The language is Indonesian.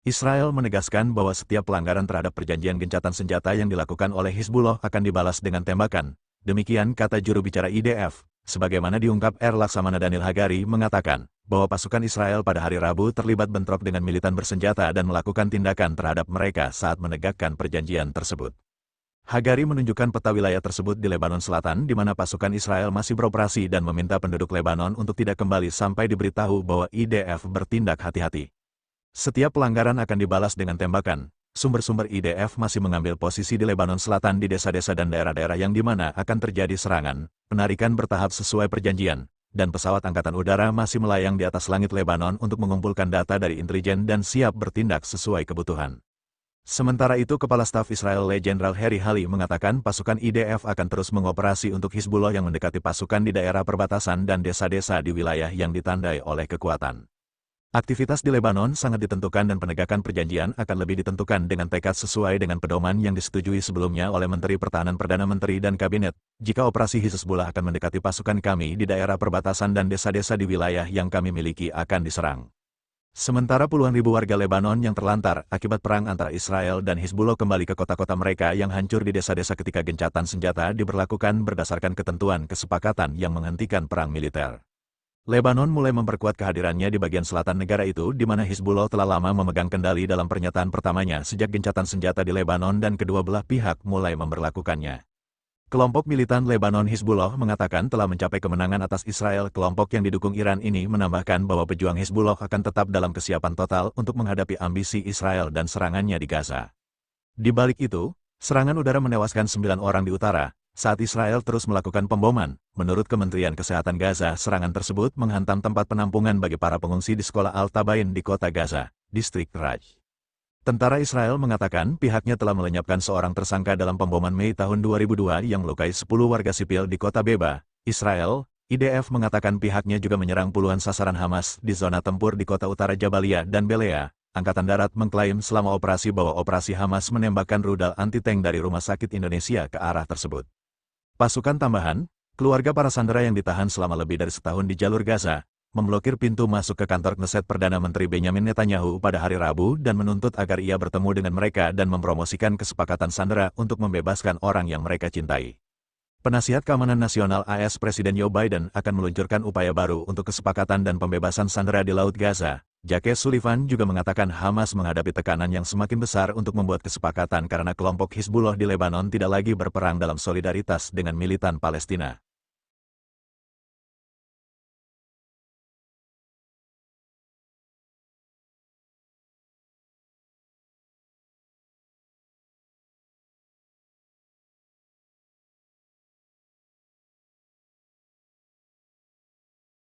Israel menegaskan bahwa setiap pelanggaran terhadap perjanjian gencatan senjata yang dilakukan oleh Hizbullah akan dibalas dengan tembakan. Demikian kata juru bicara IDF. Sebagaimana diungkap Laksamana Daniel Hagari mengatakan bahwa pasukan Israel pada hari Rabu terlibat bentrok dengan militan bersenjata dan melakukan tindakan terhadap mereka saat menegakkan perjanjian tersebut. Hagari menunjukkan peta wilayah tersebut di Lebanon Selatan di mana pasukan Israel masih beroperasi dan meminta penduduk Lebanon untuk tidak kembali sampai diberitahu bahwa IDF bertindak hati-hati. Setiap pelanggaran akan dibalas dengan tembakan. Sumber-sumber IDF masih mengambil posisi di Lebanon Selatan di desa-desa dan daerah-daerah yang di mana akan terjadi serangan, penarikan bertahap sesuai perjanjian, dan pesawat angkatan udara masih melayang di atas langit Lebanon untuk mengumpulkan data dari intelijen dan siap bertindak sesuai kebutuhan. Sementara itu, Kepala Staf Israel Jenderal Harry Hali mengatakan pasukan IDF akan terus mengoperasi untuk Hizbullah yang mendekati pasukan di daerah perbatasan dan desa-desa di wilayah yang ditandai oleh kekuatan. Aktivitas di Lebanon sangat ditentukan dan penegakan perjanjian akan lebih ditentukan dengan tekad sesuai dengan pedoman yang disetujui sebelumnya oleh Menteri Pertahanan Perdana Menteri dan Kabinet. Jika operasi Hizbullah akan mendekati pasukan kami di daerah perbatasan dan desa-desa di wilayah yang kami miliki akan diserang. Sementara puluhan ribu warga Lebanon yang terlantar akibat perang antara Israel dan Hizbullah kembali ke kota-kota mereka yang hancur di desa-desa ketika gencatan senjata diberlakukan berdasarkan ketentuan kesepakatan yang menghentikan perang militer. Lebanon mulai memperkuat kehadirannya di bagian selatan negara itu di mana Hizbullah telah lama memegang kendali dalam pernyataan pertamanya sejak gencatan senjata di Lebanon dan kedua belah pihak mulai memberlakukannya. Kelompok militan Lebanon Hizbullah mengatakan telah mencapai kemenangan atas Israel. Kelompok yang didukung Iran ini menambahkan bahwa pejuang Hizbullah akan tetap dalam kesiapan total untuk menghadapi ambisi Israel dan serangannya di Gaza. Di balik itu, serangan udara menewaskan 9 orang di utara, saat Israel terus melakukan pemboman. Menurut Kementerian Kesehatan Gaza, serangan tersebut menghantam tempat penampungan bagi para pengungsi di sekolah Al-Tabain di kota Gaza, distrik Raj. Tentara Israel mengatakan pihaknya telah melenyapkan seorang tersangka dalam pemboman Mei tahun 2002 yang melukai 10 warga sipil di kota Beba, Israel. IDF mengatakan pihaknya juga menyerang puluhan sasaran Hamas di zona tempur di kota utara Jabalia dan Belea. Angkatan Darat mengklaim selama operasi bahwa operasi Hamas menembakkan rudal anti-tank dari Rumah Sakit Indonesia ke arah tersebut. Pasukan tambahan, keluarga para sandera yang ditahan selama lebih dari setahun di jalur Gaza, memblokir pintu masuk ke kantor Knesset Perdana Menteri Benjamin Netanyahu pada hari Rabu dan menuntut agar ia bertemu dengan mereka dan mempromosikan kesepakatan sandera untuk membebaskan orang yang mereka cintai. Penasihat Keamanan Nasional AS Presiden Joe Biden akan meluncurkan upaya baru untuk kesepakatan dan pembebasan sandera di Laut Gaza. Jake Sullivan juga mengatakan Hamas menghadapi tekanan yang semakin besar untuk membuat kesepakatan karena kelompok Hizbullah di Lebanon tidak lagi berperang dalam solidaritas dengan militan Palestina.